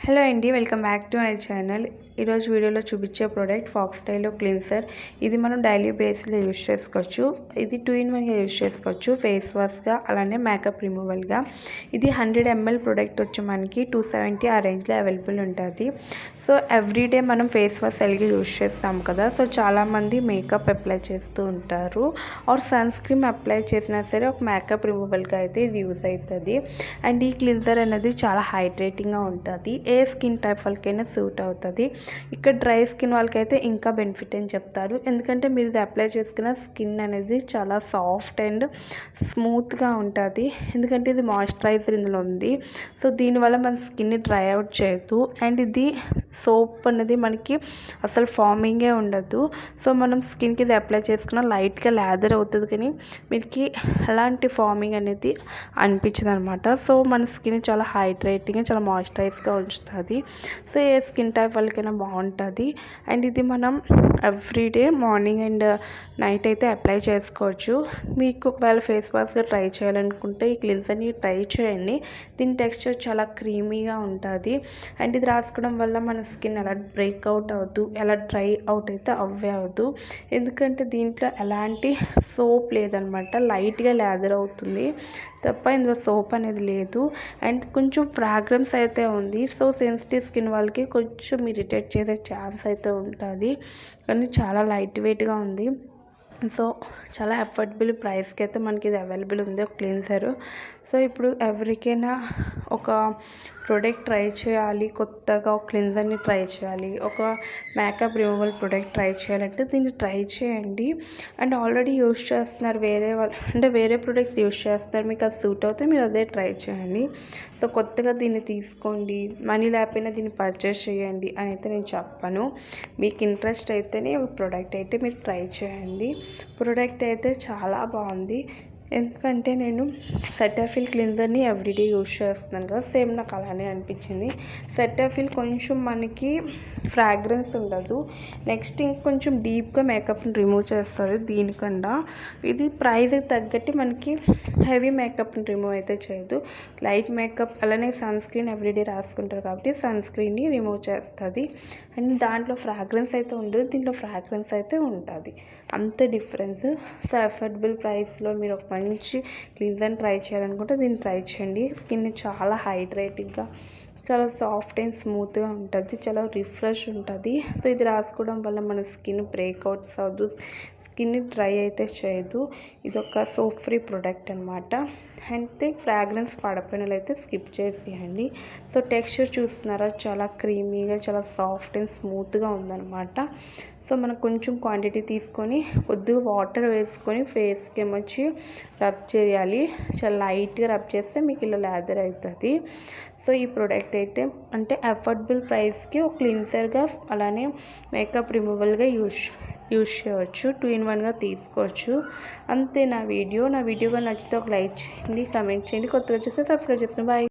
Hello అండి, welcome back to my channel. ఈరోజు వీడియోలో చూపించే ప్రోడక్ట్ ఫాక్స్టైల్లో క్లీన్సర్. ఇది మనం డైలీ బేస్లో యూజ్ చేసుకోవచ్చు. ఇది 2-in-1గా యూజ్ చేసుకోవచ్చు, ఫేస్ వాష్గా అలానే మేకప్ రిమూవల్గా. ఇది 100 ml ప్రోడక్ట్ వచ్చి మనకి 270 ఆ రేంజ్లో అవైలబుల్ ఉంటుంది. సో ఎవ్రీడే మనం ఫేస్ వాష్ ఎలాగే యూజ్ చేస్తాం కదా. సో చాలామంది మేకప్ అప్లై చేస్తూ ఉంటారు, ఆర్ సన్ స్క్రీన్ అప్లై చేసినా సరే ఒక మేకప్ రిమూవల్గా అయితే ఇది యూజ్ అవుతుంది. అండ్ ఈ క్లీన్సర్ అనేది చాలా హైడ్రేటింగ్గా ఉంటుంది. ఏ స్కిన్ టైప్ వాళ్ళకైనా సూట్ అవుతుంది. ఇక్కడ డ్రై స్కిన్ వాళ్ళకైతే ఇంకా బెనిఫిట్ అని చెప్తారు, ఎందుకంటే మీరు ఇది అప్లై చేసుకున్న స్కిన్ అనేది చాలా సాఫ్ట్ అండ్ స్మూత్గా ఉంటుంది. ఎందుకంటే ఇది మాయిశ్చరైజర్ ఇందులో ఉంది. సో దీనివల్ల మన స్కిన్ని డ్రై అవుట్ చేయదు. అండ్ ఇది సోప్ అనేది మనకి అసలు ఫార్మింగే ఉండదు. సో మనం స్కిన్కి ఇది అప్లై చేసుకున్న లైట్గా లాదర్ అవుతుంది, కానీ మీకు ఎలాంటి ఫార్మింగ్ అనేది అనిపించదు అనమాట. సో మన స్కిన్ చాలా హైడ్రేటింగ్గా చాలా మాయిశ్చరైజ్గా ఉంచుతుంది. సో ఏ స్కిన్ టైప్ వాళ్ళకైనా బాగుంటుంది. అండ్ ఇది మనం ఎవ్రీడే మార్నింగ్ అండ్ నైట్ అయితే అప్లై చేసుకోవచ్చు. మీకు ఒకవేళ ఫేస్ వాష్గా ట్రై చేయాలనుకుంటే ఈ క్లీన్సర్ని ట్రై చేయండి. దీని టెక్స్చర్ చాలా క్రీమీగా ఉంటుంది. అండ్ ఇది రాసుకోవడం వల్ల మన స్కిన్ ఎలా బ్రేక్అవుట్ అవ్వదు, ఎలా డ్రై అవుట్ అయితే అవ్వదు. ఎందుకంటే దీంట్లో ఎలాంటి సోప్ లేదనమాట, లైట్గా లాదర్ అవుతుంది తప్ప ఇందులో సోప్ అనేది లేదు. అండ్ కొంచెం ఫ్రాగ్రెన్స్ అయితే ఉంది. సో సెన్సిటివ్ స్కిన్ వాళ్ళకి కొంచెం ఇరిటేట్ చేసే ఛాన్స్ అయితే ఉంటుంది, కానీ చాలా లైట్ వెయిట్గా ఉంది. సో చాలా అఫోర్డబుల్ ప్రైస్కి అయితే మనకి ఇది అవైలబుల్ ఉంది ఒక క్లీన్సరు. సో ఇప్పుడు ఎవరికైనా ఒక ప్రోడక్ట్ ట్రై చేయాలి, కొత్తగా ఒక క్లీన్సర్ని ట్రై చేయాలి, ఒక మేకప్ రిమూవల్ ప్రోడక్ట్ ట్రై చేయాలంటే దీన్ని ట్రై చేయండి. అండ్ ఆల్రెడీ యూజ్ చేస్తున్నారు వేరే వాళ్ళు, అంటే వేరే ప్రోడక్ట్స్ యూజ్ చేస్తున్నారు, మీకు అది సూట్ అవుతే మీరు అదే ట్రై చేయండి. సో కొత్తగా దీన్ని తీసుకోండి, మనీ లేకపోయినా దీన్ని పర్చేస్ చేయండి అని అయితే నేను చెప్పను. మీకు ఇంట్రెస్ట్ అయితేనే ప్రోడక్ట్ అయితే మీరు ట్రై చేయండి. ప్రోడక్ట్ అయితే చాలా బాగుంది, ఎందుకంటే నేను సెటాఫిల్ క్లీన్సర్ని ఎవ్రీడే యూజ్ చేస్తున్నాను కదా, సేమ్ నాకు అలానే అనిపించింది. సెటాఫిల్ కొంచెం మనకి ఫ్రాగ్రెన్స్ ఉండదు, నెక్స్ట్ ఇంకొంచెం డీప్గా మేకప్ని రిమూవ్ చేస్తుంది దీనికన్నా. ఇది ప్రైస్కి తగ్గట్టు మనకి హెవీ మేకప్ని రిమూవ్ అయితే చేయదు. లైట్ మేకప్ అలానే సన్ స్క్రీన్ ఎవ్రీడే రాసుకుంటారు కాబట్టి సన్ స్క్రీన్ని రిమూవ్ చేస్తుంది. అండ్ దాంట్లో ఫ్రాగ్రెన్స్ అయితే ఉండదు, దీంట్లో ఫ్రాగ్రెన్స్ అయితే ఉంటుంది, అంత డిఫరెన్స్. సో అఫోర్డబుల్ ప్రైస్లో మీరు ఒక మంచి క్లీన్సర్ని ట్రై చేయాలనుకుంటే దీన్ని ట్రై చేయండి. స్కిన్ చాలా హైడ్రేటింగ్గా, చాలా సాఫ్ట్ అండ్ స్మూత్గా ఉంటుంది, చాలా రిఫ్రెష్ ఉంటుంది. సో ఇది రాసుకోవడం వల్ల మన స్కిన్ బ్రేక్అవుట్స్ అవ్వదు, స్కిన్ డ్రై అయితే చేయదు. ఇది ఒక సోప్ ఫ్రీ ప్రోడక్ట్ అనమాట. అయితే ఫ్రాగ్రెన్స్ పడపోయిన అయితే స్కిప్ చేసేయండి. సో టెక్స్చర్ చూస్తున్నారా, చాలా క్రీమీగా చాలా సాఫ్ట్ అండ్ స్మూత్గా ఉందన్నమాట. సో మనం కొంచెం క్వాంటిటీ తీసుకొని కొద్దిగా వాటర్ వేసుకొని ఫేస్కి ఏమొచ్చి రబ్ చేయాలి. చాలా లైట్గా రబ్ చేస్తే మీకు ఇలా లాదర్ అవుతుంది. సో ఈ ప్రోడక్ట్ అయితే అంటే అఫోర్డబుల్ ప్రైస్కి ఒక క్లీన్సర్గా అలానే మేకప్ రిమూవల్గా యూజ్ చేయవచ్చు, 2-in-1గా తీసుకోవచ్చు. అంతే నా వీడియో. నా వీడియోగా నచ్చితే ఒక లైక్ చేయండి, కమెంట్ చేయండి, కొత్తగా చూస్తే సబ్స్క్రైబ్ చేసుకోండి. బాయ్.